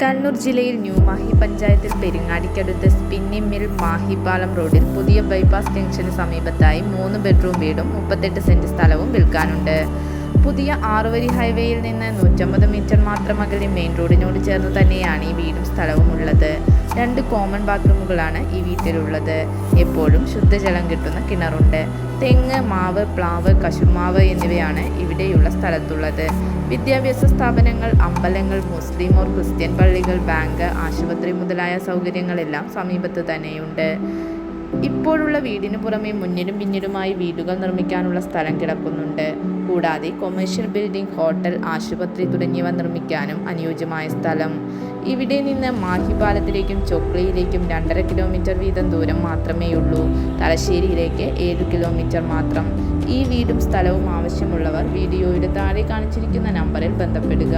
കണ്ണൂർ ജില്ലയിൽ ന്യൂ മാഹി പഞ്ചായത്തിൽ പെരിങ്ങാടിക്കടുത്ത് spinning mill Mahe പാലം റോഡിൽ പുതിയ ബൈപ്പാസ് ജംഗ്ഷന് സമീപത്തായി 3 ബെഡ്റൂം വീടും 38 സെന്റ് സ്ഥലവും വിൽക്കാനുണ്ട്. പുതിയ 6 വരി ഹൈവേയിൽ നിന്ന് 150 മീറ്റർ മാത്രം അകലെ മെയിൻ റോഡിനോട് ചേർന്ന് തന്നെയാണ് ഈ വീടും സ്ഥലവും ഉള്ളത്. 2 കോമൺ ബാത്റൂമുകളാണ് ഈ വീട്ടിലുള്ളത്. എപ്പോഴും ശുദ്ധജലം കിട്ടുന്ന കിണറുണ്ട്. തെങ്ങ്, മാവ്, പ്ലാവ്, കശുമാവ് എന്നിവയാണ് ഇവിടെയുള്ള സ്ഥലത്തുള്ളത്. വിദ്യാഭ്യാസ സ്ഥാപനങ്ങൾ, അമ്പലങ്ങൾ, മുസ്ലിം ഓർ ക്രിസ്ത്യൻ പള്ളികൾ, ബാങ്ക്, ആശുപത്രി മുതലായ സൗകര്യങ്ങളെല്ലാം സമീപത്ത് തന്നെയുണ്ട്. ഇപ്പോഴുള്ള വീടിന് പുറമെ മുന്നിലും പിന്നിലുമായി വീടുകൾ നിർമ്മിക്കാനുള്ള സ്ഥലം കിടക്കുന്നുണ്ട്. കൂടാതെ കൊമേഴ്ഷ്യൽ ബിൽഡിംഗ്, ഹോട്ടൽ, ആശുപത്രി തുടങ്ങിയവ നിർമ്മിക്കാനും അനുയോജ്യമായ സ്ഥലം. ഇവിടെ നിന്ന് മാഹി പാലത്തിലേക്കും ചൊക്ലിയിലേക്കും 2.5 കിലോമീറ്റർ വീതം ദൂരം മാത്രമേയുള്ളൂ. തലശ്ശേരിയിലേക്ക് 7 കിലോമീറ്റർ മാത്രം. ഈ വീടും സ്ഥലവും ആവശ്യമുള്ളവർ വീഡിയോയുടെ താഴെ കാണിച്ചിരിക്കുന്ന നമ്പറിൽ ബന്ധപ്പെടുക.